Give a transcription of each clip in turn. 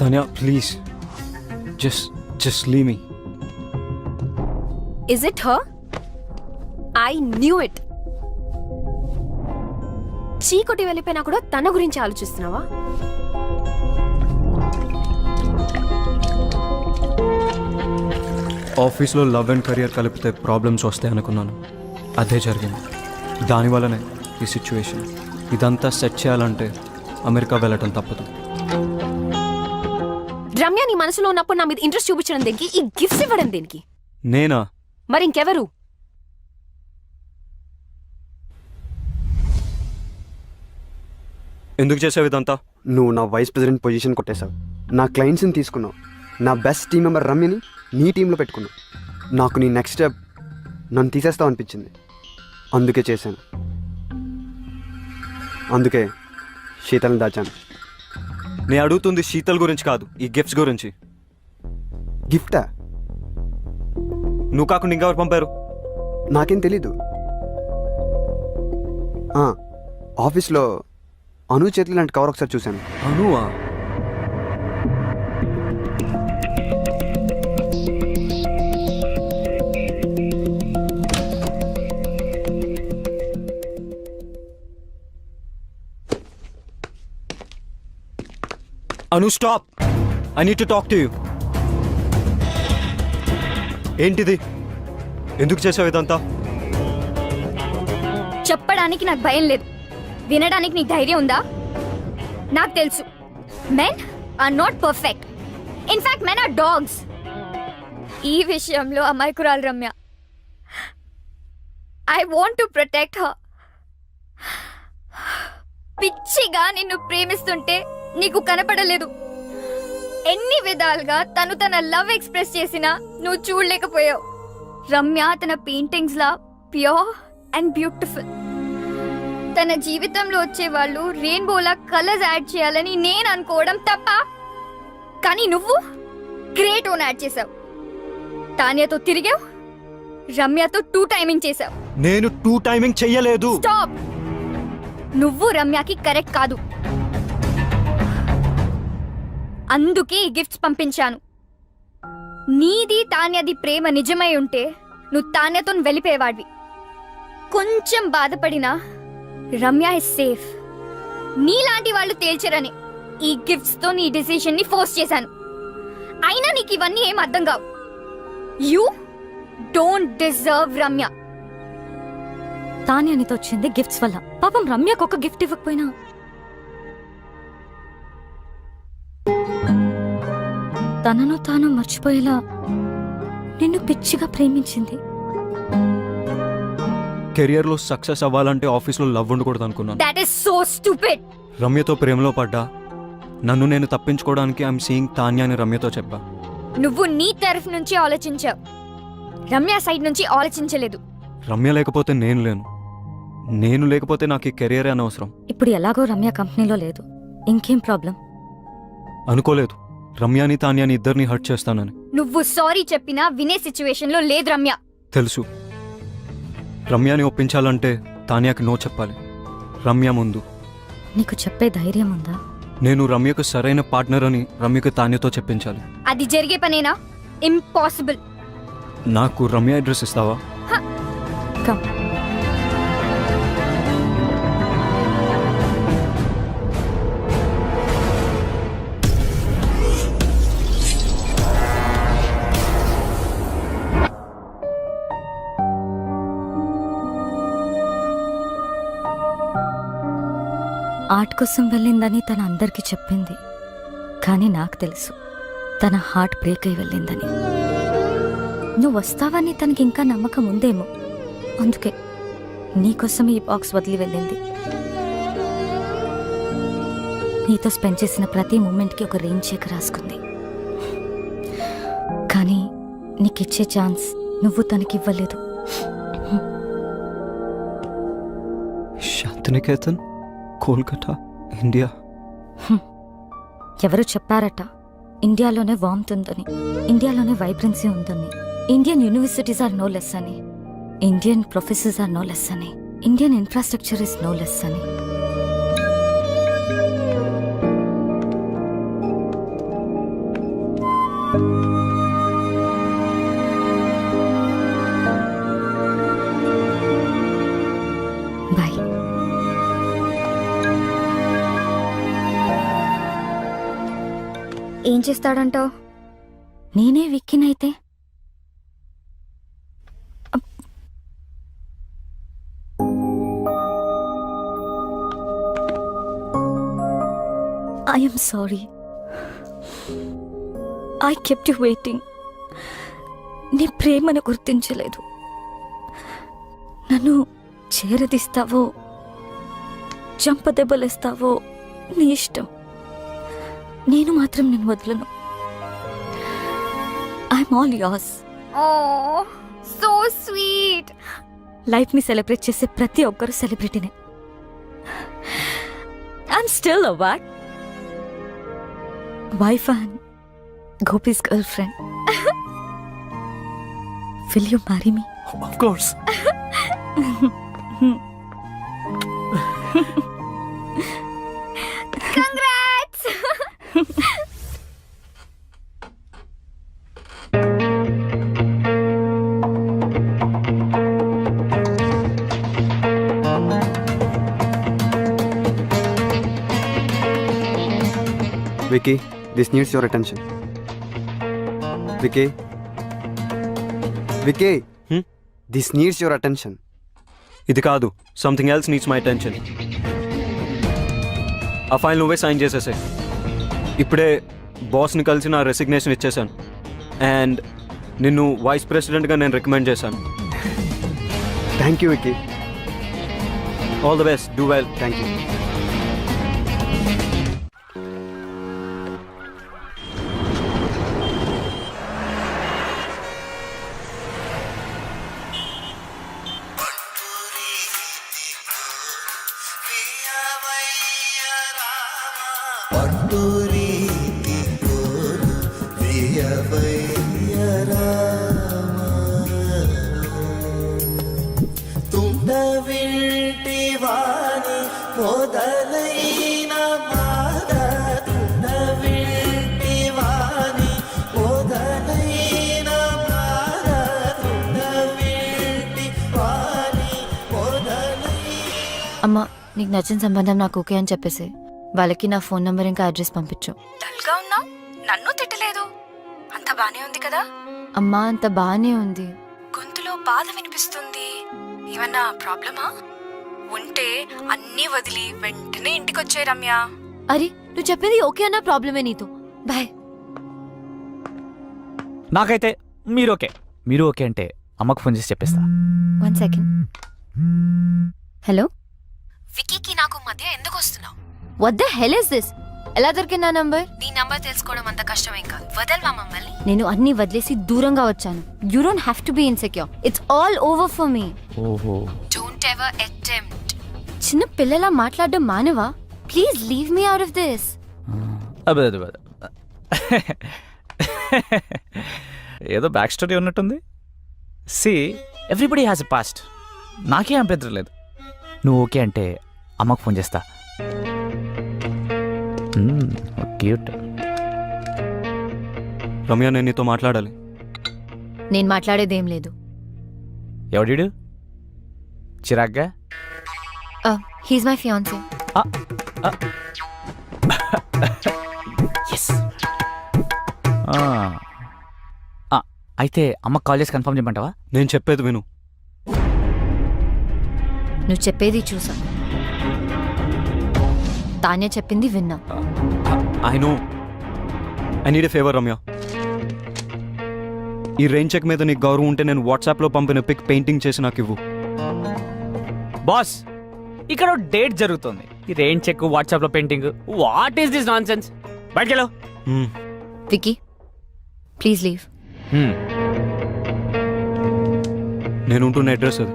Tanya, please. Just leave me. Is it her? I knew it. చీకొట్టి వెళ్ళిపోయినా కూడా తన గురించి ఆలోచిస్తున్నావా? ఆఫీస్లో లవ్ అండ్ కెరియర్ కలిపితే ప్రాబ్లమ్స్ వస్తాయి అనుకున్నాను. అదే జరిగింది. దానివల్లనే ఈ సిచ్యువేషన్. ఇదంతా సెట్ చేయాలంటే అమెరికా వెళ్ళటం తప్పదు. రమ్య నీ మనసులో ఉన్నప్పుడు నా మీద ఇంట్రెస్ట్ చూపించడం దేనికి? ఈ గిఫ్ట్స్ ఇవ్వడం దేనికి? నేనా? మరి ఇంకెవరు? ఎందుకు చేసావు ఇదంతా? నువ్వు నా వైస్ ప్రెసిడెంట్ పొజిషన్ కొట్టేశావు, నా క్లయింట్స్ని తీసుకున్నావు, నా బెస్ట్ టీం మెంబర్ రమ్యని నీ టీంలో పెట్టుకున్నావు. నాకు నీ నెక్స్ట్ స్టెప్ నన్ను తీసేస్తావు అనిపించింది, అందుకే చేశాను. అందుకే శీతల్ని దాచాను. నేను అడుగుతుంది శీతల్ గురించి కాదు, ఈ గిఫ్ట్స్ గురించి. గిఫ్టా? నువ్వు కాకుండా ఇంకెవరు పంపారు? నాకేం తెలీదు. ఆఫీస్లో అను చేతులు లాంటి కవర్ ఒకసారి చూశాను. అనువా? Anu, stop! I need to talk to you. ఏంటిది? ఎందుకు చేసావు ఇదంతా? చెప్పడానికి నాకు భయం లేదు, వినడానికి నీకు ధైర్యం ఉందా? నాకు తెలుసు, men are not perfect. In fact men are dogs. ఈ విషయంలో అమాయకురాలు Ramya. I want to protect her. పిచ్చిగా నిన్ను ప్రేమిస్తుంటే నీకు కనపడలేదు. ఎన్ని విధాలుగా తను తన లవ్ ఎక్స్ప్రెస్ చేసినా నువ్వు చూడలేకపోయావు. రమ్య తన paintings law pure and beautiful. తన జీవితంలో వచ్చే వాళ్ళు రెయిన్బోలా కలర్స్ యాడ్ చేయాలని నేను అనుకోవడం తప్ప, కానీ నువ్వు గ్రేట్ ఓన్ యాడ్ చేసావు. తాన్యతో తిరిగావు, రమ్యతో 2 టైమింగ్ చేసావు. నేను 2 టైమింగ్ చెయ్యలేదు. స్టాప్! నువ్వు రమ్యకి కరెక్ట్ కాదు, అందుకే ఈ గిఫ్ట్స్ పంపించాను. నీది తాన్యది ప్రేమ నిజమై ఉంటే నువ్వు తాన్యతో వెళ్ళిపోయేవాడివి. కొంచెం బాధపడినా రమ్య ఇస్ సేఫ్. నీలాంటి వాళ్ళు తేల్చరని ఈ గిఫ్ట్స్ తో నీ డిసిషన్ ని ఫోర్స్ చేశాను. అయినా నీకు ఇవన్నీ ఏం అర్థం కావు. You don't deserve Ramya. తాన్యానితో వచ్చింది గిఫ్ట్స్ వల్ల. పాపం రమ్యకు ఒక గిఫ్ట్ ఇవ్వకపోయినా తనను తాను మర్చిపోయేలా నిన్ను పిచ్చిగా ప్రేమించింది. కెరియర్లో సక్సెస్ అవ్వాలంటే ఆఫీస్లో లవ్ ఉండకూడదు అనుకున్నాను. That is so stupid. రమ్యతో ప్రేమలో పడ్డా. నన్ను నేను తప్పించుకోవడానికి ఐఎమ్ సీయింగ్ తాన్య అని రమ్యతో చెప్పా. నువ్వు నీ తరఫు నుంచి ఆలోచించావు, రమ్య సైడ్ నుంచి ఆలోచించలేదు. రమ్య లేకపోతే నేను లేను, నేను లేకపోతే నాకు ఈ కెరియరే అనవసరం. ఇప్పుడు ఎలాగో రమ్య కంపెనీలో లేదు, ఇంకేం ప్రాబ్లం? అనుకోలేదు రమ్యాని తాన్యాని ఇద్దరిని హర్ట్ చేస్తానని. నువ్వు సారీ చెప్పినా వినే సిచ్యువేషన్ లో లేదు రమ్య. తెలుసు. రమ్యాని ఒప్పించాలంటే తాన్యాకి నో చెప్పాలి రమ్య ముందు. నీకు చెప్పే ధైర్యం ఉందా? నేను రమ్యకు సరైన పార్ట్నర్ అని రమ్యకు తాన్యతో చెప్పించాలి. అది జరిగే పనేనా? ఇంపాసిబుల్. నాకు రమ్య అడ్రస్ ఇస్తావా? కమ్. ఆర్ట్ కోసం వెళ్ళిందని తన అందరికీ చెప్పింది, కానీ నాకు తెలుసు తన హార్ట్ బ్రేక్ అయి వెళ్ళిందని. నువ్వు వస్తావని తనకి ఇంకా నమ్మకం ఉందేమో, అందుకే నీకోసం ఈ బాక్స్ వదిలి వెళ్ళింది. నీతో స్పెండ్ చేసిన ప్రతి మూమెంట్కి ఒక రేంజ్ చెక్ రాసుకుంది. కానీ నీకిచ్చే ఛాన్స్ నువ్వు తనకివ్వలేదు. శాంతినికేతన్, కోల్కతా, ఇండియా. ఎవరు చెప్పారట ఇండియాలోనే వార్మ్త్ ఉందని, ఇండియాలోనే వైబ్రెన్సీ ఉందని, Indian universities are no less అని, Indian professors are no less అని, Indian infrastructure is no less అని. బాయ్. ఏం చేస్తాడంటావు? నేనే విక్కినైతే I'm sorry. I kept you waiting. నీ ప్రేమను గుర్తించలేదు. నన్ను చేరదీస్తావో చంపదెబ్బలేస్తావో నీ ఇష్టం. నేను మాత్రం నేను వదలను. I'm all yours. Oh so sweet. లైఫ్ని సెలబ్రేట్ చేసే ప్రతి ఒక్కరు సెలబ్రిటీనే. I'm still a what wife and Gopi's girlfriend. Will you marry me? Of course. Congrats. Vicky, this needs your attention. Vicky. Vicky. This needs your attention. ఇది కాదు, something else needs my attention. ఆ file నువ్వే sign చేసేసాయి. ఇప్పుడే బాస్ని కలిసి నా resignation ఇచ్చేసాను. And నిన్ను vice ప్రెసిడెంట్గా నేను రికమెండ్ చేశాను. Thank you, Vicky. All the best. Do well. Thank you. తుండవింటివాని మొదలైన బాధ, తుండవింటివాని మొదలైన బాధ, తుండవింటివాని మొదలైన. అమ్మా, నీకు నచ్చిన సంబంధం నాకు ఓకే అని చెప్పేసి వాళ్ళకి నా ఫోన్ నంబర్ ఇంకా అడ్రస్ పంపించు. డల్గా ఉన్నావు, నన్ను తిట్టలేదు. అంత బానే ఉంది కదా? అమ్మా, అంత బానే ఉంది. గొంతులో బాధ వినిపిస్తుంది. ఏమన్నా ప్రాబ్లమా? ఉంటే అన్నీ వదిలి వెంటనే ఇంటికొచ్చే రమ్య. అరే, నువ్వు చెప్పేది ఓకే అన్న ప్రాబ్లమే నీతో. బాయ్. నాకైతే మీరు ఓకే. మీరు ఓకే అంటే అమ్మకు ఫోన్ చేసి చెప్పేస్తా. 1 సెకండ్. హలో, వికీకి నాకు మధ్య ఎందుకు వస్తున్నావు? What the hell is this? ఎలా దొరికింది నా నంబర్? నీ నంబర్ తెలుసుకోవడం అంత కష్టమేం కాదు. వదల్వా మమ్మల్ని. నేను అన్ని వదిలేసి దూరంగా వచ్చాను. You don't have to be insecure. It's all over for me. ఓహో, డోంట్ ఎవర్ అటెంప్ట్. చిన్న పిల్లలా మాట్లాడడం మానవా? Please leave me out of this. అదే ఏదో బ్యాక్ స్టోరీ ఉన్నట్టుంది. See, everybody has a past. నాకేం అభ్యంతరం లేదు. నువ్వు ఓకే అంటే అమ్మకు ఫోన్ చేస్తా. క్యూట్. రమ్య, నేను నీతో మాట్లాడాలి. నేను మాట్లాడేదేం లేదు. ఎవడీడు? చిరాగ్గా? He's my fiancee. ఎస్. అయితే అమ్మకు కాల్ చేసి కన్ఫర్మ్ చేయమంటావా? నేను చెప్పేది విను. నువ్వు చెప్పేది చూసా, తానే చెప్పింది విన్నా. I know. I need a favour Ramya. ఈ రెయిన్ చెక్ మీద నీకు గౌరవం ఉంటే నేను వాట్సాప్లో పంపిన పిక్ పెయింటింగ్ చేసి నాకు ఇవ్వు. బాస్, ఇక్కడ డేట్ జరుగుతుంది. ఈ రెయిన్ చెక్, వాట్సాప్లో painting, what is this nonsense? బయటకెళ్ళు. Vicky, please leave. నేను ఉంటున్న అడ్రస్ అది.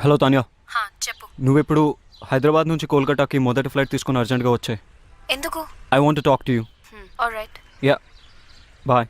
హలో తాన్యా, చెప్పు. నువ్వెప్పుడు హైదరాబాద్ నుంచి కోల్కతాకి మొదటి ఫ్లైట్ తీసుకుని అర్జెంట్గా వచ్చాయి. ఎందుకు? I want to talk to you. Alright. Yeah, bye.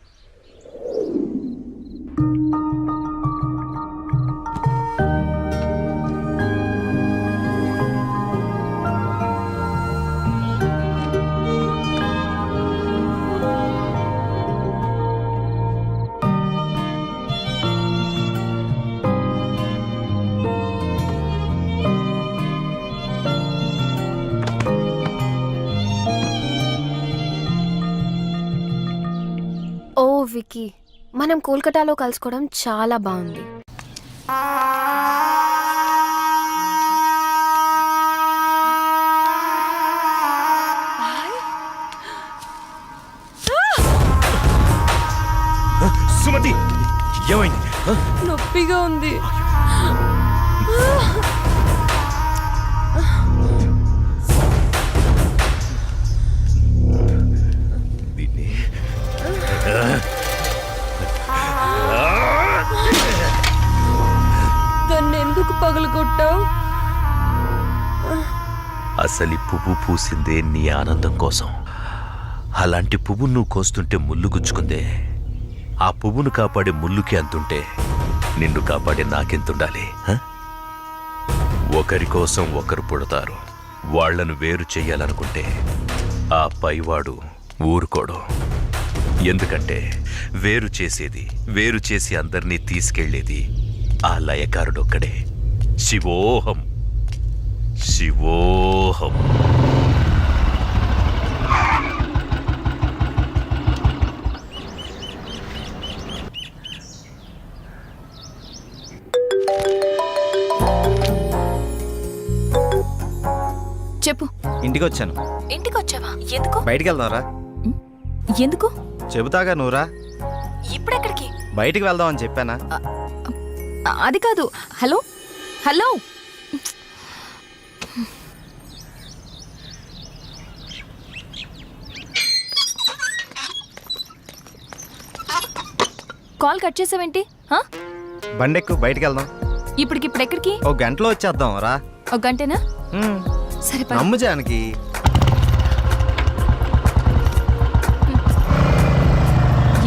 Vicky, మనం కోల్కతాలో కలుసుకోవడం చాలా బాగుంది. సుమతి ఏమైంది? నొప్పిగా ఉంది. దాన్ని ఎందుకు పగలగొట్టావు? అసలు పువ్వు పూసిందే నీ ఆనందం కోసం. అలాంటి పువ్వు నువ్వు కోస్తుంటే ముళ్ళు గుచ్చుకుందే. ఆ పువ్వును కాపాడే ముళ్ళుకి అంతుంటే నిన్ను కాపాడే నాకెంతుండాలి? ఒకరి కోసం ఒకరు పుడతారు. వాళ్లను వేరు చెయ్యాలనుకుంటే ఆ పైవాడు ఊరుకోడు. ఎందుకంటే వేరు చేసేది, వేరు చేసి అందరినీ తీసుకెళ్లేది ఆ లయకారుడొక్కడే. శివోహం శివోహం. చెప్పు. ఇంటికి వచ్చాను. ఇంటికి వచ్చావా? ఎందుకు? బయటికి వెళ్దాంరా. ఎందుకు? చెబుతాగా నువ్వురా. ఇప్పుడెక్కడికి? బయటికి వెళ్దాం అని చెప్పానా? అది కాదు. హలో హలో, కాల్ కట్ చేసావేంటి? బండెక్కు, బయటికి వెళ్దాం. ఇప్పటికిప్పుడు ఎక్కడికి? ఓ గంటలో వచ్చేద్దాం రా. ఒక గంటేనా? సరే పద. నమ్ము జానకి.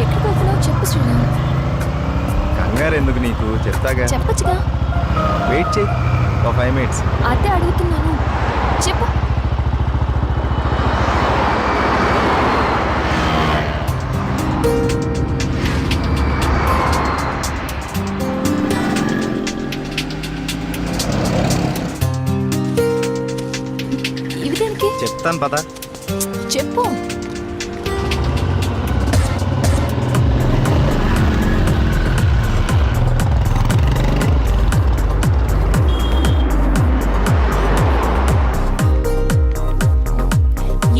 ఎక్కడికి వెళ్తున్నావు చెప్పు శ్రీరామ్. కంగారు ఎందుకు నీకు, చెప్తాగా. చెప్పచ్చుగా. వెయిట్ చేయి ఒక 5 minutes. అదే అడుగుతున్నాను, చెప్పు. ఇవి దేనికి? చెప్తాను పద. చెప్పు.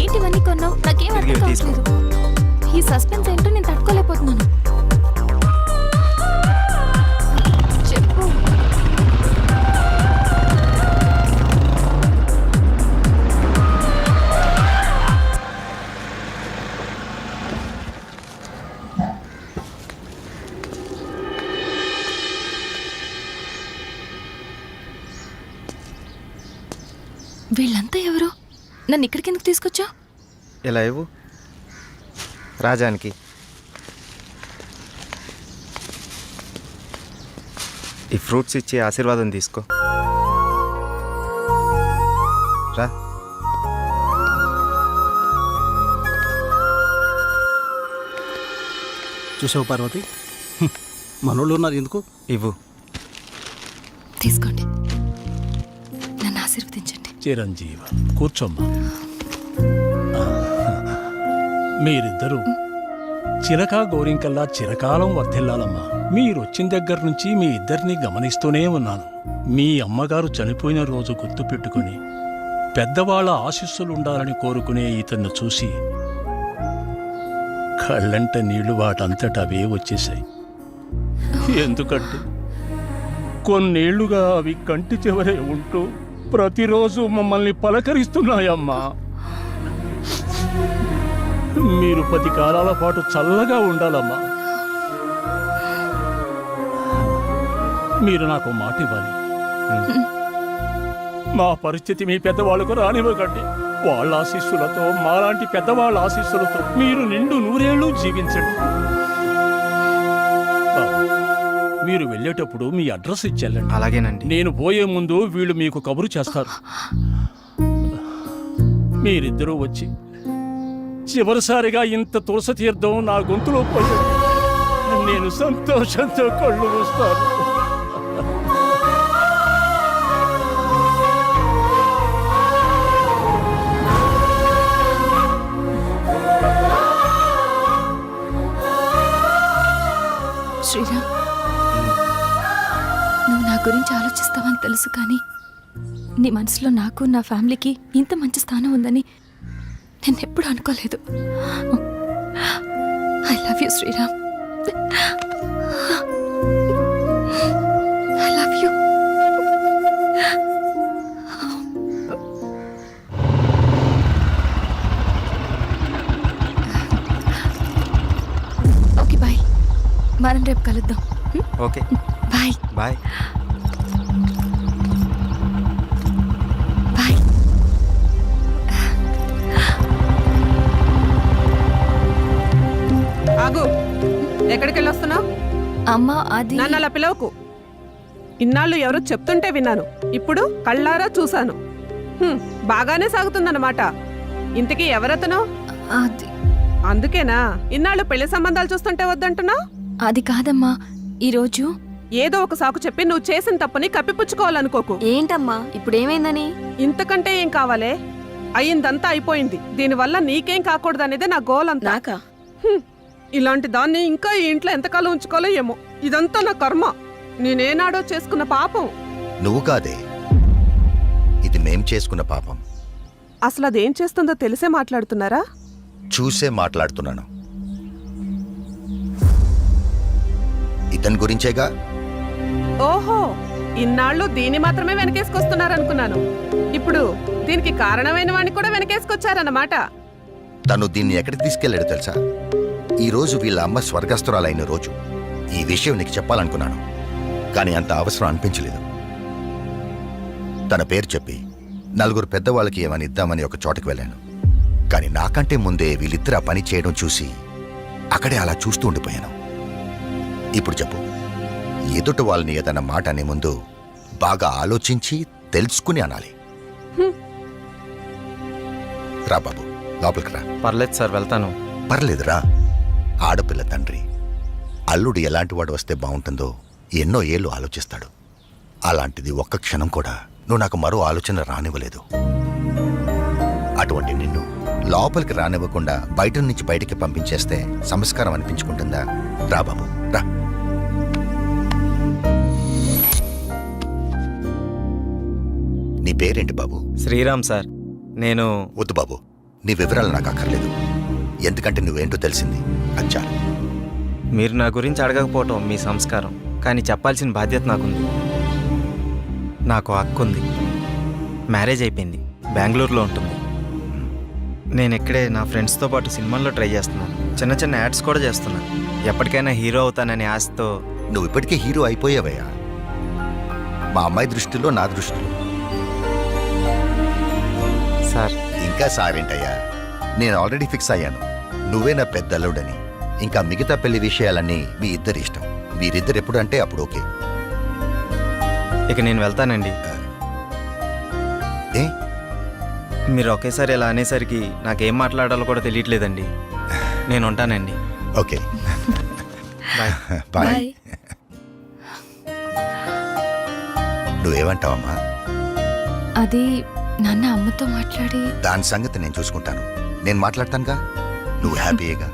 ఏంటివన్నీ కొన్నావు? నాకేం అర్థం తిరిగి తీసుకో. కావట్లేదు. ఈ సస్పెన్స్ ఏంటో నేను తట్టుకోలేకపోతున్నాను. చెప్పు. వీళ్ళంతా ఎవరు? నన్ను ఇక్కడికి ఎందుకు తీసుకొచ్చా? ఇలా ఇవ్వు రాజానికి. ఈ ఫ్రూట్స్ ఇచ్చి ఆశీర్వాదం తీసుకో రా. చూసావు పార్వతి, మనోళ్ళు ఉన్నారు ఎందుకు? ఇవ్వు. తీసుకోండి, నన్ను ఆశీర్వదించండి. చిరంజీవ కూర్చోమ్మా. మీరిద్దరూ చిలకా గోరింకల్లా చిరకాలం వర్ధిల్లాలమ్మా. మీరొచ్చిన దగ్గర నుంచి మీ ఇద్దరిని గమనిస్తూనే ఉన్నాను. మీ అమ్మగారు చనిపోయిన రోజు గుర్తు పెట్టుకుని పెద్దవాళ్ల ఆశీస్సులుండాలని కోరుకునే ఇతన్ని చూసి కళ్ళంట నీళ్లు వాటంతట అవే వచ్చేశాయి. ఎందుకంటే కొన్నేళ్లుగా అవి కంటి చివరే ఉంటూ ప్రతిరోజు మమ్మల్ని పలకరిస్తున్నాయమ్మా. మీరు 10 కాలాల పాటు చల్లగా ఉండాలమ్మా. మీరు నాకు మాట ఇవ్వాలి. మా పరిస్థితి మీ పెద్దవాళ్ళకు రానివ్వకండి. వాళ్ళ ఆశీస్సులతో, మాలాంటి పెద్దవాళ్ళ ఆశీస్సులతో మీరు నిండు 100 ఏళ్ళు జీవించండి. మీరు వెళ్ళేటప్పుడు మీ అడ్రస్ ఇచ్చెళ్ళండి. అలాగేనండి. నేను పోయే ముందు వీళ్ళు మీకు కబురు చేస్తారు. మీరిద్దరూ వచ్చి చివరిసారిగా ఇంత తులసి తీర్థం నా గొంతులో పోయాడు. నేను సంతోషంతో కళ్ళు మూస్తాను. శ్రీరామ్, నువ్వు నా గురించి ఆలోచిస్తావని తెలుసు, కానీ నీ మనసులో నాకు నా ఫ్యామిలీకి ఇంత మంచి స్థానం ఉందని నేను ఎప్పుడు అనుకోలేదు. I love you Sriram, I love you. Okay bye, మనం రేపు కలుద్దాం. Okay bye bye. బాయ్. ఆగు, ఎక్కడికి వెళ్ళొస్తున్నావు? అమ్మా, అది నన్ను అలా పిలవకు. ఇన్నాళ్ళు ఎవరో చెప్తుంటే విన్నాను, ఇప్పుడు కళ్ళారా చూశాను. బాగానే సాగుతుందన్నమాట. ఇంతకీ ఎవరతను? అది అందుకేనా ఇన్నాళ్ళు పెళ్లి సంబంధాలు చూస్తుంటే వద్దంటున్నావు? అది కాదమ్మా, ఈరోజు ఏదో ఒక సాకు చెప్పి నువ్వు చేసిన తప్పుని కప్పిపుచ్చుకోవాలనుకోకు. ఏంటమ్మా ఇప్పుడు ఏమైందని? ఇంతకంటే ఏం కావాలే? అయిందంతా అయిపోయింది. దీనివల్ల నీకేం కాకూడదనేదే నా గోల్ అంతా. నాకా? ఇలాంటి దాన్ని ఇంకా ఈ ఇంట్లో ఎంతకాలం ఉంచుకోవాలో ఏమో. ఇదంతా నా కర్మ. నేనేనాడో చేసుకున్న పాపం. నువ్వు కాదే, ఇది మేం చేసుకున్న పాపం. అసలు అదేం చేస్తుందో తెలిసే మాట్లాడుతున్నారా? చూసే మాట్లాడుతున్నాను. ఇతని గురించేగా. ఓహో, ఇన్నాళ్ళు దీన్ని మాత్రమే వెనకేసుకొస్తున్నారనుకున్నాను. ఇప్పుడు దీనికి కారణమైన వాడిని కూడా వెనకేసుకొచ్చారన్నమాట. తను దీన్ని ఎక్కడికి తీసుకెళ్లాడు తెలుసా? ఈ రోజు వీళ్ళ అమ్మ స్వర్గస్థురాలైన రోజు. ఈ విషయం నీకు చెప్పాలనుకున్నాను, కానీ అంత అవసరం అనిపించలేదు. తన పేరు చెప్పి నలుగురు పెద్దవాళ్ళకి ఏమని ఇద్దామని ఒక చోటకి వెళ్ళాను. కానీ నాకంటే ముందే వీళ్ళిద్దరు ఆ పని చేయడం చూసి అక్కడే అలా చూస్తూ ఉండిపోయాను. ఇప్పుడు చెప్పు, ఎదుటి వాళ్ళని ఏదన్నా మాట అనే ముందు బాగా ఆలోచించి తెలుసుకుని అనాలి. రా బాబు, లోపలికి రా. పర్లేదు సార్, వెళ్తాను. పర్లేదురా. ఆడపిల్ల తండ్రి అల్లుడు ఎలాంటి వాడు వస్తే బాగుంటుందో ఎన్నో ఏళ్ళు ఆలోచిస్తాడు. అలాంటిది ఒక్క క్షణం కూడా నువ్వు నాకు మరో ఆలోచన రానివ్వలేదు. అటువంటి నిన్ను లోపలికి రానివ్వకుండా బయట నుంచి బయటికి పంపించేస్తే సంస్కారం అనిపించుకుంటుందా? రా బాబు, రా. నీ పేరేంటి బాబు? శ్రీరామ్ సార్. నేను వద్దు బాబు, నీ వివరాలు నాకు అక్కర్లేదు. ఎందుకంటే నువ్వేంటో తెలిసింది, అచ్చారు. మీరు నా గురించి అడగకపోవటం మీ సంస్కారం, కానీ చెప్పాల్సిన బాధ్యత నాకుంది. నాకు హక్కు ఉంది. మ్యారేజ్ అయిపోయింది, బెంగళూరులో ఉంటుంది. నేను ఇక్కడే నా ఫ్రెండ్స్తో పాటు సినిమాల్లో ట్రై చేస్తున్నాను. చిన్న చిన్న యాడ్స్ కూడా చేస్తున్నాను. ఎప్పటికైనా హీరో అవుతాననే ఆశతో. నువ్వు ఇప్పటికే హీరో అయిపోయావయ్యా. మా అమ్మాయి దృష్టిలో, నా దృష్టిలో. సార్, ఇంకా సారేంటయ్యా, నేను ఆల్రెడీ ఫిక్స్ అయ్యాను. నువ్వే నా పెద్ద అల్లుడని. ఇంకా మిగతా పెళ్లి విషయాలన్నీ మీ ఇద్దరి ఇష్టం. మీరిద్దరు ఎప్పుడు అంటే అప్పుడు ఓకే. ఇక నేను వెళ్తానండి. ఏ, మీరు ఒకేసారి ఇలా అనేసరికి నాకేం మాట్లాడాలో కూడా తెలియట్లేదండి. నేను ఉంటానండి. Okay, bye. బాయ్. నువ్వేమంటావమ్మా? అది నాన్న అమ్మతో మాట్లాడి దాని సంగతి నేను చూసుకుంటాను. నేను మాట్లాడతానుగా, నువ్వు హ్యాపీయేగా.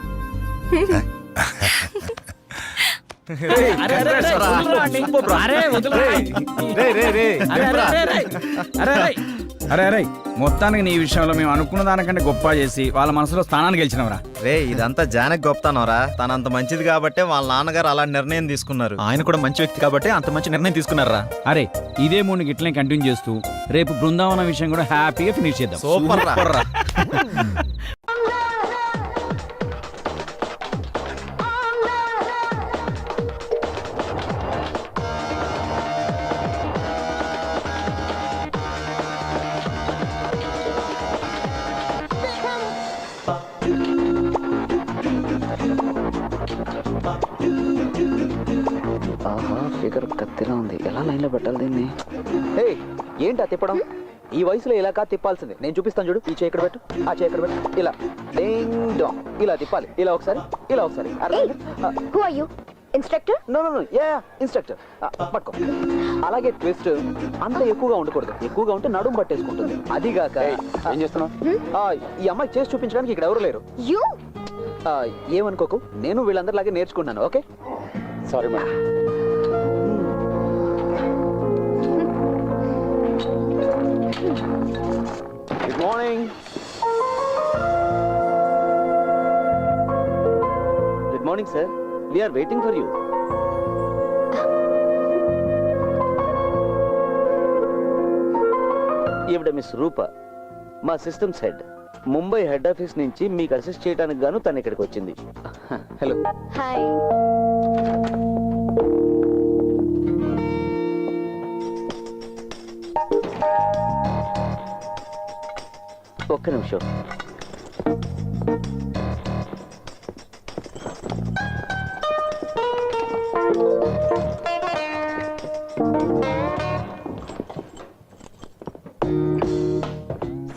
అరే అరే, మొత్తానికి నీ విషయంలో మేము అనుకున్న దానికంటే గొప్ప చేసి వాళ్ళ మనసులో స్థానాన్ని గెలిచినవరా. రే, ఇదంతా జానకి గొప్పతనరా. తనంత మంచిది కాబట్టే వాళ్ళ నాన్నగారు అలాంటి నిర్ణయం తీసుకున్నారు. ఆయన కూడా మంచి వ్యక్తి కాబట్టి అంత మంచి నిర్ణయం తీసుకున్నారా. అరే, ఇదే మూడు గిట్లనే కంటిన్యూ చేస్తూ రేపు బృందావనం విషయం కూడా హ్యాపీగా ఫినిష్ చేద్దాం. సూపర్ రా. ఫిగర్ కత్తిలా ఉంది. ఎలా లైన్లో పెట్టాలి దీన్ని? ఏంటా తిప్పడం? ఈ వయసులో ఇలా కాదు తిప్పాల్సింది. నేను చూపిస్తాను చూడు. ఈ చేయి ఇక్కడ పెట్టు, ఆ చేయి ఇక్కడ పెట్టు. ఇలా డింగ్ డాంగ్ ఇలా తిప్పాలి. ఇలా ఒకసారి, ఇలా ఒకసారి. Instructor? No no no, yeah instructor. పట్టుకో. అలాగే ట్విస్ట్ అంత ఎక్కువగా ఉండకూడదు. ఎక్కువగా ఉంటే నడుం పట్టేసుకుంటుంది. అదిగాక ఏం చేస్తున్నావు? ఈ అమ్మాయి చేసి చూపించడానికి ఇక్కడ ఎవరు లేరు. ఏమనుకోకు, నేను వీళ్ళందరిలాగే నేర్చుకున్నాను. Okay, sorry madam. Good morning. Good morning sir. We are waiting for you. ఈవిడ మిస్ రూప, మా systems head. Mumbai head office నుంచి మీకు అసిస్ట్ చేయడానికి గాను తను ఇక్కడికి వచ్చింది. హలో. హాయ్. ఒక్క నిమిషం.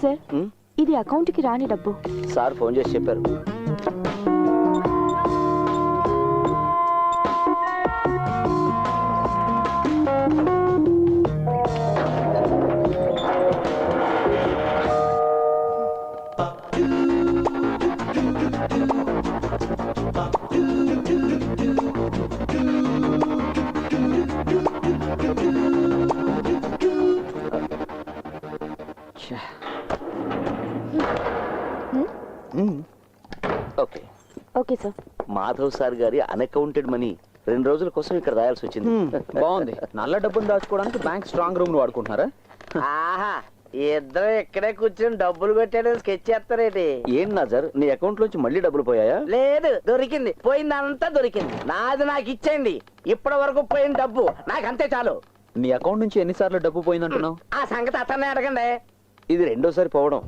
సార్, ఇది అకౌంట్కి రాని డబ్బు. సార్ ఫోన్ చేసి చెప్పారు. Okay okay sir. Madhav sir గారి అన్అకౌంటెడ్ మనీ 2 రోజుల కోసం ఇక్కడ రాయాల్సి వచ్చింది. బాగుంది. నల్ల డబ్బులు దాచుకోవడానికి బ్యాంక్ స్ట్రాంగ్ రూమ్ వాడుకుంటున్నారా? ఆహా, ఇద్దరు ఇక్కడే కూర్చొని డబ్బులు పెట్టాడు స్కెచ్ చేస్తారేటి? ఏం నాజర్, నీ అకౌంట్ లోంచి మళ్ళీ డబ్బులు పోయాయా? లేదు, దొరికింది. పోయిందంతా దొరికింది. నాది నాకు ఇచ్చేయండి. ఇప్పటి వరకు పోయిన డబ్బు నాకు అంతే చాలు. నీ అకౌంట్ నుంచి ఎన్నిసార్లు డబ్బు పోయిందంటున్నావు? ఆ సంగతి అతన్నే అడగండి. ఇది 2వ పోవడం.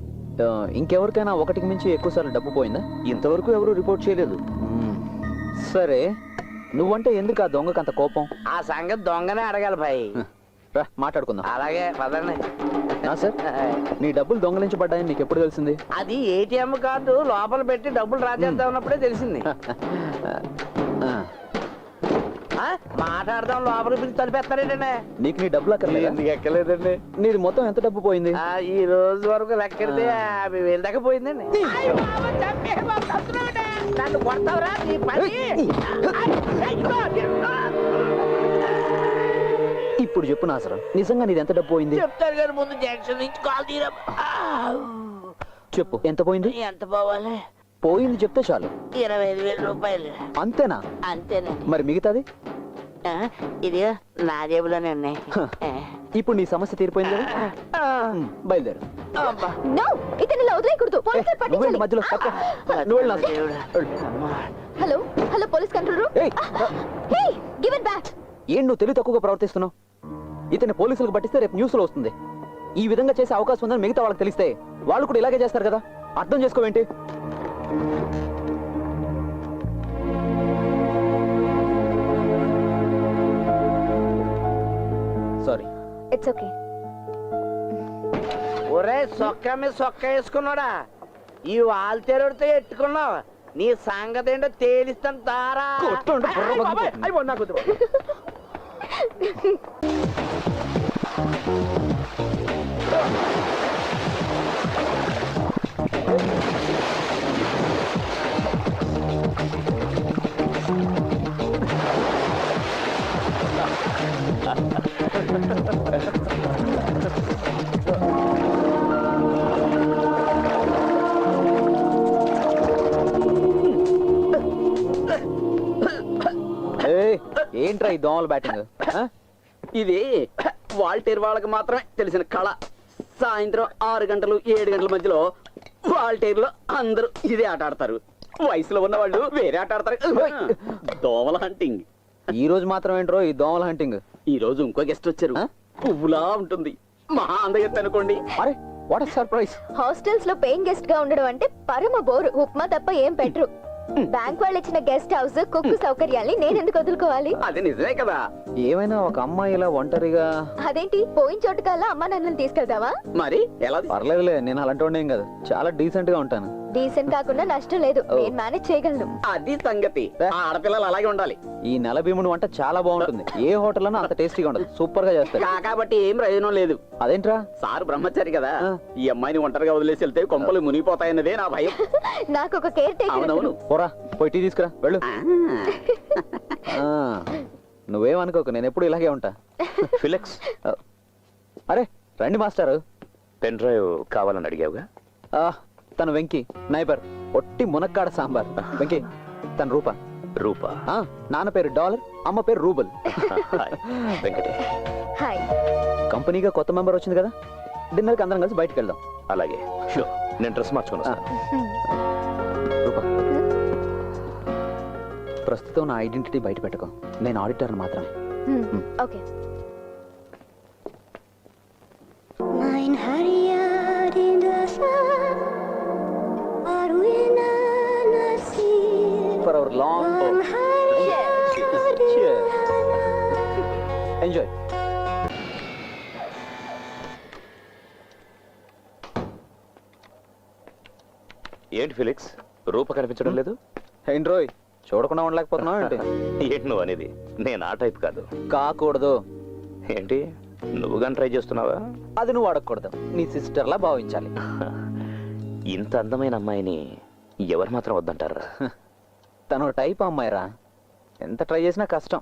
ఇంకెవరికైనా ఒకటికి మించి ఎక్కువ సార్లు డబ్బు పోయిందా? ఇంతవరకు ఎవరు రిపోర్ట్ చేయలేదు. సరే, నువ్వంటే ఎందుకు ఆ దొంగకు అంత కోపం? ఆ సంగతి దొంగనే అడగాలి భాయ్. రా మాట్లాడుకుందాం. అలాగే పదండి. నా సార్, నీ డబ్బులు దొంగలించబడ్డాయని నీకు ఎప్పుడు తెలిసింది? అది ఏటీఎం కార్డు లోపల పెట్టి డబ్బులు డ్రా చేద్దాం ఉన్నప్పుడే తెలిసింది. మాట్లాడదాం లోపల పిలిచి తలిపేస్తారేటండి. నీకు నీ డబ్బులు అక్కర్లేదా? ఎందుకు ఎక్కలేదండి. నీది మొత్తం ఎంత డబ్బు పోయింది? ఈ రోజు వరకు లెక్కెడితే 50,000 దాకా పోయిందండి. నన్ను కొడతావురా నీ పని. ఇప్పుడు చెప్పు నాసరా, నిజంగా నీది ఎంత డబ్బు పోయింది? చెప్తారు కానీ ముందు జంక్షన్ నుంచి కాల్ తీరా. చెప్పు, ఎంత పోయింది? ఎంత పోవాలి? పోయింది చెప్తే చాలు. 25,000 రూపాయలు. అంతేనా? అంతేనండి. మరి మిగతాది? ఇది నా జేబులోనే ఉన్నాయి. ఇప్పుడు నీ సమస్య తీరిపోయింది కదా? బయలుదేరు. నో, ఇతను ఇలా వదిలేయకూడదు. పోలీసులు పట్టించాలి. మధ్యలో hello hello, police control room. Hey, give it back. ఏం నువ్వు తెలివి తక్కువగా ప్రవర్తిస్తున్నావు? ఇతన్ని పోలీసులకు పట్టిస్తే రేపు న్యూస్ లో వస్తుంది. ఈ విధంగా చేసే అవకాశం ఉందని మిగతా వాళ్ళకి తెలిస్తే వాళ్ళు కూడా ఇలాగే చేస్తారు కదా. అర్థం చేసుకోవేంటి? సారీ. It's okay. ఒరే సొక్క మీద సొక్క వేసుకున్నాడా? ఈ వాల్తేరుడితో ఎట్టుకున్నావు. నీ సంగతి ఏంటో తేలిస్తాను తారా. ఏంట్రా ఈ దోమల బ్యాటింగ్? ఇది వాల్టేర్ వాళ్ళకి మాత్రమే తెలిసిన కళ. సాయంత్రం 6 గంటలు 7 గంటల మధ్యలో వాల్టేర్ లో అందరూ ఇదే ఆట ఆడతారు. వయసులో ఉన్న వాళ్ళు వేరే ఆట ఆడతారు. దోమల హంటింగ్. ఈ రోజు మాత్రం ఏంట్రో ఈ దోమల హంటింగ్? ఈ రోజు ఇంకో గెస్ట్ వచ్చారు. పువ్వులా ఉంటుంది. మహా అందగెత్తి అనుకోండి. అరే, వాట్ సర్ప్రైజ్! హాస్టల్స్ లో పేయింగ్ గెస్ట్ గా ఉండడం అంటే పరమ బోర్. ఉప్మా తప్ప ఏం పెట్టరు. బ్యాంక్ వాళ్ళు ఇచ్చిన గెస్ట్ హౌస్, కుక్కు సౌకర్యాల్ని నేను ఎందుకు వదులుకోవాలి? అది నిజమే కదా. ఏమైనా ఒక అమ్మాయి ఇలా ఒంటరిగా? అదేంటి, పోయిన చోటుకల్లా అమ్మా నన్ను తీసుకెళ్తావా? మరి ఎలా? పర్లేదులే, నేను అలాంటి వాడిని ఏం కాదు. చాలా డీసెంట్ గా ఉంటాను. డీసెంట్ కాకుండా నష్టం లేదు. నేను మేనేజ్ చేయగలను. అది సంగతి. ఆడపిల్లలు అలాగే ఉండాలి. ఈ నెల భీముడు వంట చాలా బాగుంటుంది. ఏ హోటల్ అన్నా అంత టేస్టీగా ఉండదు. సూపర్ గా చేస్తారు. కాబట్టి ఏం ప్రయోజనం లేదు. అదేంట్రా? సార్ బ్రహ్మచారి కదా. ఈ అమ్మాయిని ఒంటరిగా వదిలేసి వెళ్తే కొంపలు మునిగిపోతాయన్నదే నా భయం. నాకు ఒక కేర్ టేకర్. అవునవును. పోరా, పోయి టీ తీసుకురా, వెళ్ళు. నువ్వేమనుకోకు, నేను ఎప్పుడు ఇలాగే ఉంటా. ఫిలిక్స్, అరే రండి మాస్టారు. పెన్ డ్రైవ్ కావాలని అడిగావుగా. తను వెంకీ, నైబర్, ఒట్టి మునక్కాడ సాంబార్. వెంకీ, తన రూపా. రూపా? నాన్న పేరు డాలర్, అమ్మ పేరు రూబల్. వెంకటే. హాయ్. కంపెనీగా కొత్త మెంబర్ వచ్చింది కదా, డిన్నర్కి అందరం కలిసి బయటకు వెళ్దాం. అలాగే, షూర్. నేను డ్రెస్ మార్చుకుని వస్తాను. రూపా, ప్రస్తుతం నా ఐడెంటిటీ బయట పెట్టుకో. నేను ఆడిటర్ని మాత్రమే. Okay. For our long enjoy. ఏంటి ఫిలిక్స్, రూప కనిపించడం లేదు? ఎండ్రోయ్, చూడకుండా ఉండలేకపోతున్నావు ఏంటి? ఏంటి నువ్వు అనేది? నేను ఆ టైప్ కాదు. కాకూడదు. ఏంటి, నువ్వు కానీ ట్రై చేస్తున్నావా? అది నువ్వు అడగకూడదు, నీ సిస్టర్లా భావించాలి. ఇంత అందమైన అమ్మాయిని ఎవరు మాత్రం వద్దంటారా? తను టైప్ అమ్మాయిరా, ఎంత ట్రై చేసినా కష్టం.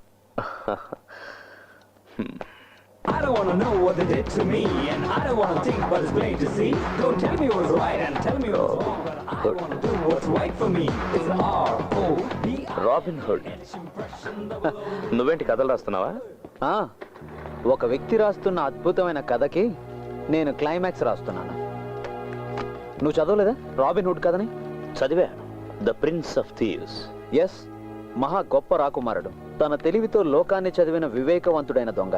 I don't wanna know what they did to me, and I don't wanna think, but it's plain to see. Don't tell me what's right and tell me what's wrong, but I wanna do what's right for me. It's R-O-B-I. Robin hood. నువ్వేంటి కథలు రాస్తున్నావా? ఒక వ్యక్తి రాస్తున్న అద్భుతమైన కథకి నేను climax రాస్తున్నాను. నువ్వు చదవలేదా రాబిన్ హుడ్ కథని? చదివా. The prince of thieves. Yes, మహా గొప్ప రాకుమారుడు, తన తెలివితో లోకాన్ని చదివిన వివేకవంతుడైన దొంగ.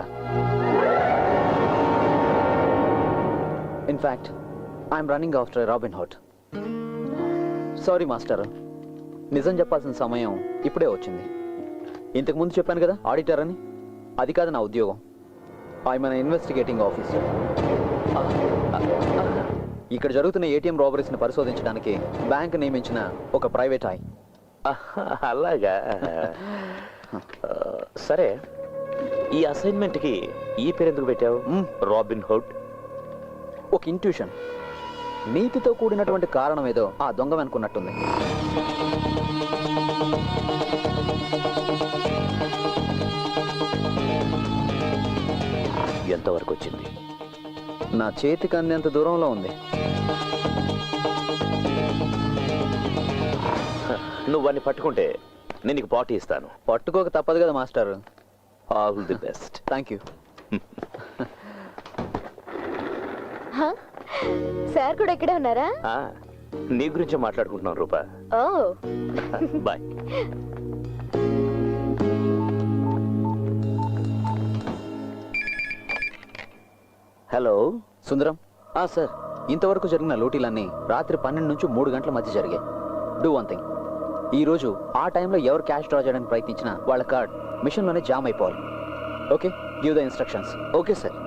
In fact I'm running after Robin Hood. Sorry master, నిజం చెప్పాల్సిన సమయం ఇప్పుడే వచ్చింది. ఇంతకు ముందు చెప్పాను కదా ఆడిటర్ అని, అది కాదు నా ఉద్యోగం. I'm an investigating officer. ఇక్కడ జరుగుతున్న ఏటీఎం రాబరీస్ని పరిశోధించడానికి బ్యాంక్ నియమించిన ఒక ప్రైవేట్ ఐ. అలాగా? సరే, ఈ అసైన్మెంట్కి ఈ పేరు ఎందుకు పెట్టావు? Robin hood. ఒక ఇంట్యూషన్, నీతితో కూడినటువంటి కారణం ఏదో ఆ దొంగ అనుకున్నట్టుంది. ఎంతవరకు వచ్చింది? నా చేతికి అందేంత దూరంలో ఉంది. నువ్వు వాడిని పట్టుకుంటే నేను నీకు పార్టీ ఇస్తాను. పట్టుకోక తప్పదు కదా master. All the best. Thank you. Sir కూడా ఇక్కడే ఉన్నారా? నీ గురించే మాట్లాడుకుంటున్నాం రూపా. ఓ బాయ్. హలో సుందరం. సార్, ఇంతవరకు జరిగిన లూటీలన్నీ రాత్రి 12 నుంచి 3 గంటల మధ్య జరిగాయి. డూ వన్ థింగ్, ఈరోజు ఆ టైంలో ఎవరు క్యాష్ డ్రా చేయడానికి ప్రయత్నించినా వాళ్ళ కార్డ్ మిషన్లోనే జామ్ అయిపోవాలి. Okay, give the instructions. Okay sir.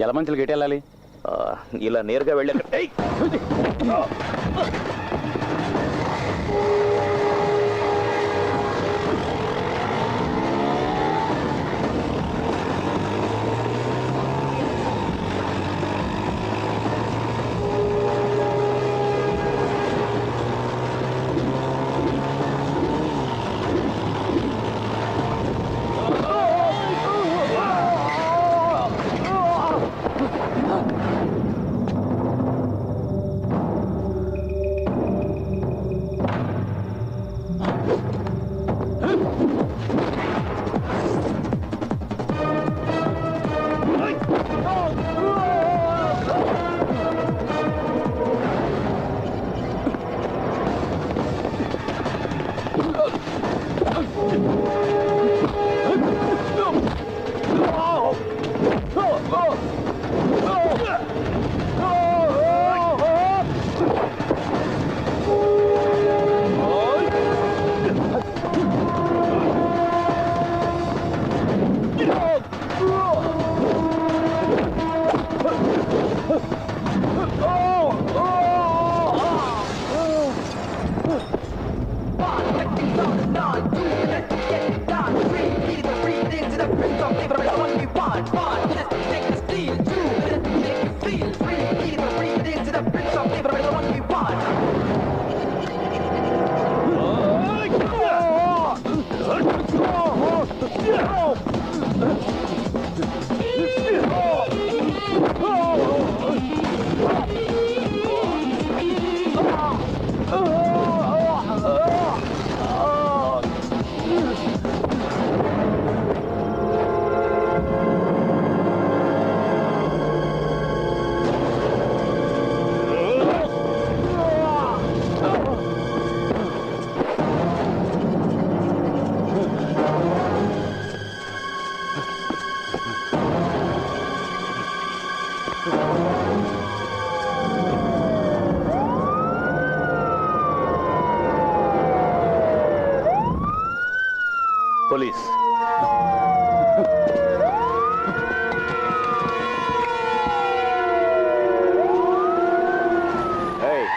ఎలమంచులు గెట్టి వెళ్ళాలి ఇలా నేరుగా వెళ్ళాక పోలీస్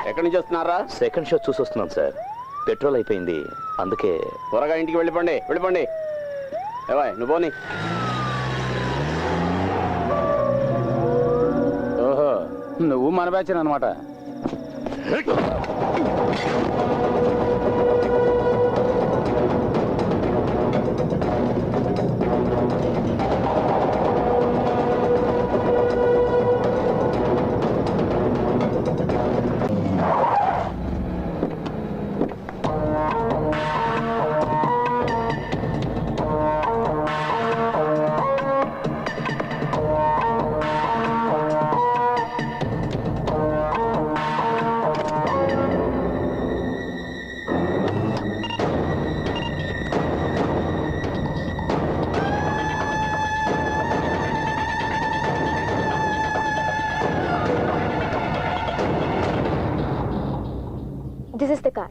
ఎక్కడి నుంచి వస్తున్నారా? సెకండ్ షో చూసి వస్తున్నాను సార్. పెట్రోల్ అయిపోయింది, అందుకే. త్వరగా ఇంటికి వెళ్ళిపోండి. వెళ్ళిపోండి. ఏవాయ్ నువ్వు పోనీ. ఓహో, నువ్వు మన బ్యాచ్ అనమాట. This is the car.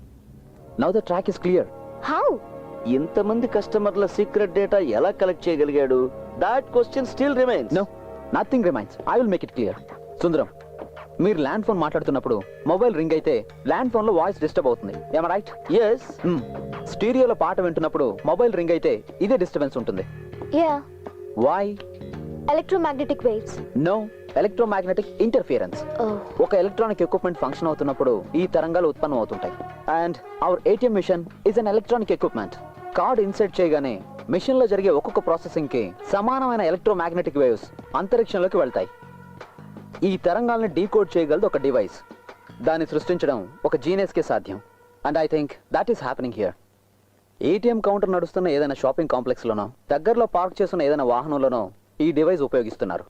Now the track is clear. How? ఇంతమంది కస్టమర్ల సీక్రెట్ డేటా ఎలా కలెక్ట్ చేయగలిగాడు? That question still remains. No, nothing remains. I will make it clear. Sundaram, మీరు ల్యాండ్ ఫోన్ మాట్లాడుతున్నప్పుడు మొబైల్ రింగ్ అయితే ల్యాండ్ ఫోన్ లో voice disturb అవుతుంది. ఏమ రైట్? ఎస్. స్టీరియోలో పాట వింటున్నప్పుడు మొబైల్ రింగ్ అయితే ఇదే డిస్టర్బెన్స్ ఉంటుంది. Yeah. Why? Electromagnetic waves. No, electromagnetic interference. Oh. ఒక ఎలక్ట్రానిక్ ఎక్విప్మెంట్ ఫంక్షన్ అవుతున్నప్పుడు ఈ తరంగాలు ఉత్పన్నం అవుతుంటాయి. And our ATM machine is an electronic equipment. Card insert చేయగానే మిషన్ లో జరిగే ఒక్కొక్క ప్రాసెసింగ్ కి సమానమైన ఎలక్ట్రోమాగ్నెటిక్ వేవ్స్ అంతరిక్షంలోకి వెళ్తాయి. ఈ తరంగాల్ని డీకోడ్ చేయగలదు ఒక డివైస్. దాన్ని సృష్టించడం ఒక జీనియస్ కే సాధ్యం. And I think that is happening here. ATM counter నడుస్తున్న ఏదైనా షాపింగ్ కాంప్లెక్స్ లోనో, దగ్గరలో పార్క్ చేస్తున్న ఏదైనా వాహనంలోనో ఈ డివైస్ ఉపయోగిస్తున్నారు.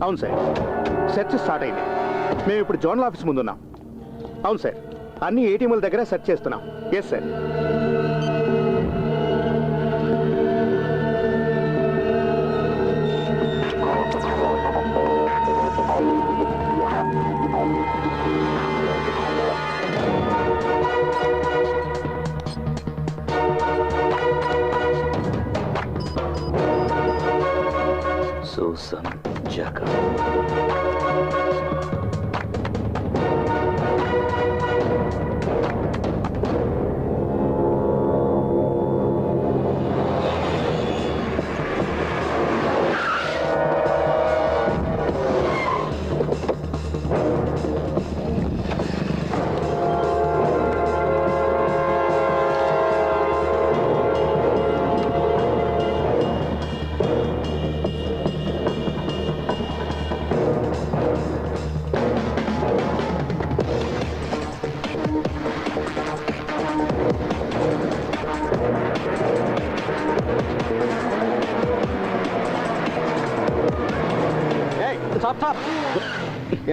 అవును సార్, సెర్చ్ స్టార్ట్ అయింది. మేము ఇప్పుడు జోనల్ ఆఫీస్ ముందున్నాం. అవును సార్, అన్ని ఏటీఎంల దగ్గర సెర్చ్ చేస్తున్నాం. Yes sir. Susan Jacob.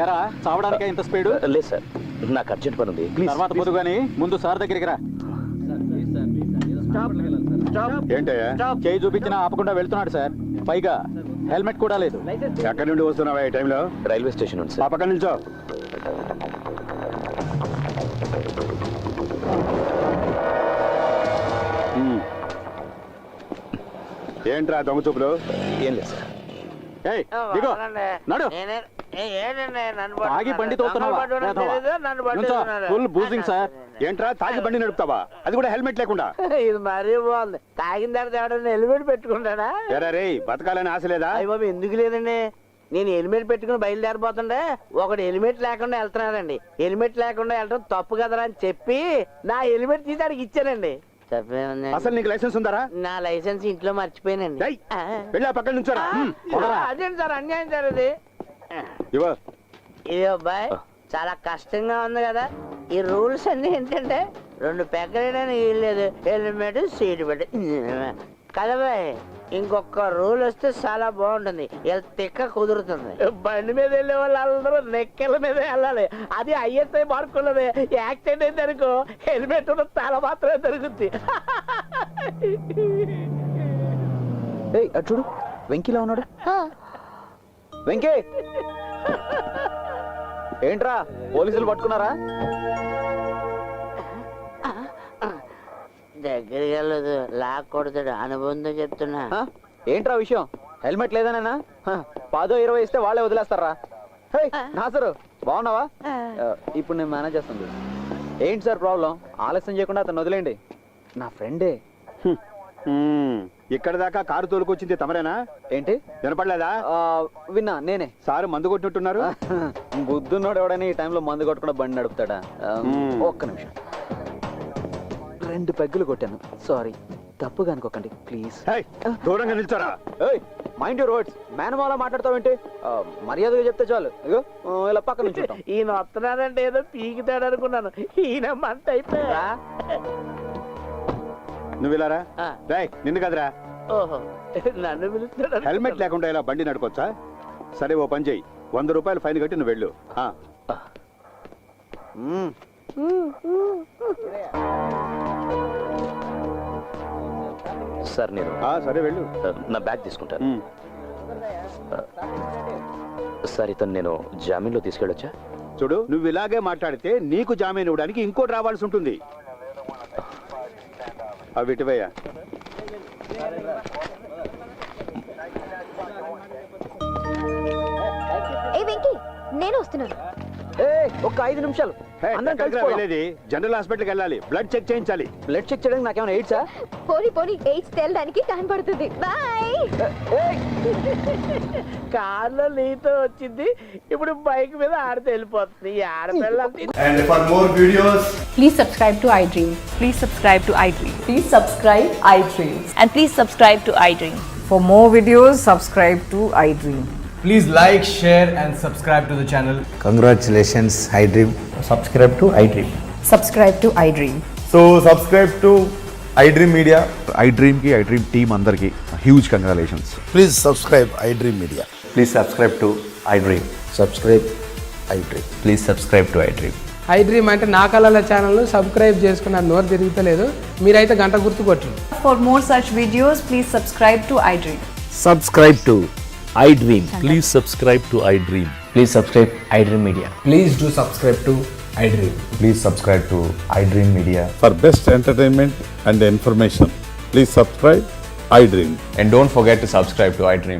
ఎరా చావడానికే ఇంత స్పీడ్? లేదు సార్, నాకు అర్జెంట్ పని ఉంది. ప్లీజ్ తర్వాత పోదు కానీ ముందు సార్ దగ్గరికి రా. ఏంటయ్యా? చేయి చూపించినా ఆపకుండా వెళ్తున్నాడు సార్. పైగా హెల్మెట్ కూడా లేదు. ఎక్కడి నుండి వస్తున్నావా ఈ టైంలో? రైల్వే స్టేషన్ ఉంది ఆ సార్. పక్కన నిల్చో. ఏంట్రా దొంగ చూపులు? ఏం లేదు సార్. ఏయ్, దిగో, నడు. తాగి బండి తోలుతున్నావా? Full boozing sir. ఏంట్రా తాగి బండి నడుపుతావా? అది కూడా హెల్మెట్ లేకుండా? ఇది మరీ బాగుంది. తాగిన తర్వాత ఎవడన్నా హెల్మెట్ పెట్టుకుంటాడా? ఎరా రే, బతకాలని ఆశ లేదా? అయ్య బాబు, ఎందుకు లేదండి. నేను హెల్మెట్ పెట్టుకుని బయలుదేరిపోతుండే ఒకడు హెల్మెట్ లేకుండా వెళ్తున్నాడండి. హెల్మెట్ లేకుండా వెళ్ళడం తప్పు కదరా అని చెప్పి నా హెల్మెట్ తీసి ఆడికి ఇచ్చానండి. అసలు నీకు లైసెన్స్ ఉందారా? నా లైసెన్స్ ఇంట్లో మర్చిపోయానండి. వెళ్ళి ఆ పక్కన నుంచోరా. అదేంటి సార్ అన్యాయం సార్ అది. ఇవ్వ. ఇది అబ్బాయి చాలా కష్టంగా ఉంది కదా. ఈ రూల్స్ అన్ని ఏంటంటే 2 పెగ్గలేదని వీల్లేదు, హెల్మెట్ సీట్ పెట్టి కదా బాయ్. ఇంకొక రూల్ వస్తే చాలా బాగుంటుంది. తిక్క కుదురుతుంది. బండి మీద వెళ్ళే వాళ్ళు అందరూ నెక్కల మీద వెళ్ళాలి. అది ఐఎస్ఐ మార్కున్నది. యాక్సిడెంట్ అయింది అనుకో హెల్మెట్ ఉన్న తల మాత్రమే దొరుకుతుంది. అటు చూడు, వెంకీలా ఉన్నాడు. వెంకీ, ఏంట్రా పోలీసులు పట్టుకున్నారా? దగ్గరికి వెళ్ళదు, లాక్ కొడతాడు. అనుబంధం చెప్తున్నా. ఏంట్రా విషయం? హెల్మెట్ లేదనేనా? 10-20 ఇస్తే వాళ్ళే వదిలేస్తారా? నాసరు, బాగున్నావా? ఇప్పుడు నేను మేనేజ్ చేస్తాను. ఏంటి సార్ ప్రాబ్లం? ఆలస్యం చేయకుండా అతను వదిలేండి. నా ఫ్రెండే. ఇక్కడ దాకా కారు తోలుకొచ్చింది తమరేనా? ఏంటి వినపడలేదా? విన్నా, నేనే. సారు మందు కొట్టినట్టున్నారు. బుద్ధున్నోడు ఎవడని ఈ టైంలో మందు కొట్టకుండా బండి నడుపుతాడా? ఒక్క నిమిషం. 2 పెగ్గులు కొట్టాను. సారీ, తప్పుగా అనుకోకండి ప్లీజ్. దూరంగా నిల్చోరా. Mind your words. మేనమాలా మాట్లాడతావేంటి? మర్యాదగా చెప్తే చాలు. ఇగో ఇలా పక్క నుంచి ఈయన వస్తున్నాడంటే ఏదో పీకితాడు అనుకున్నాను. ఈయన మంట అయిపోయా. నువ్వు ఇలారా. నిన్ను కదరా. ఓహో, నన్ను పిలుస్తాడు. హెల్మెట్ లేకుండా ఇలా బండి నడపొచ్చా? సరే, ఓ పని చెయ్యి. 100 రూపాయలు ఫైన్ కట్టి నువ్వు వెళ్ళు. సార్ నేను సరే వెళ్ళు. నా బ్యాగ్ తీసుకుంటాను. సార్, ఇతను నేను జామీన్లో తీసుకెళ్ళొచ్చా? చూడు, నువ్వు ఇలాగే మాట్లాడితే నీకు జామీన్ ఇవ్వడానికి ఇంకోటి రావాల్సి ఉంటుంది. అవి ఇటువయ్యా. నేను వస్తున్నాను. ఒక్క 5 నిమిషాలు. వెళ్ళేది జనరల్ హాస్పిటల్కి వెళ్ళాలి. బ్లడ్ చెక్ చేయించాలి. బ్లడ్ చెక్ చేయడానికి నాకేమైనా ఎయిడ్సా? పోనీ ఎయిడ్స్ తేలడానికి టైం పడుతుంది. బాయ్. కార్లో నీతో వచ్చింది, ఇప్పుడు బైక్ మీద ఆడితే వెళ్ళిపోతుంది. ఈ ఆడపిల్ల. And for more videos, please subscribe to iDream. Please subscribe to iDream. Please subscribe iDream. And please subscribe to iDream. For more videos, subscribe to iDream. please like, share and subscribe to the channel. Congratulations, iDream. Subscribe to iDream. Subscribe to iDream. So subscribe to iDream Media. iDream ki iDream team andarki huge congratulations. Please subscribe iDream Media. Please subscribe to iDream. Subscribe iDream. Please subscribe to iDream. I dream అంటే నా కళల channel subscribe చేసుకున్న నోరు తిరుగుతలేదు. మీరైతే గంట గుర్తు కొట్టండి. For more such videos, please subscribe to iDream. Subscribe to iDream. Please subscribe to iDream. Please subscribe iDream Media. Please do subscribe to iDream. Please subscribe to iDream Media. For best entertainment and information, please subscribe iDream. And don't forget to subscribe to iDream.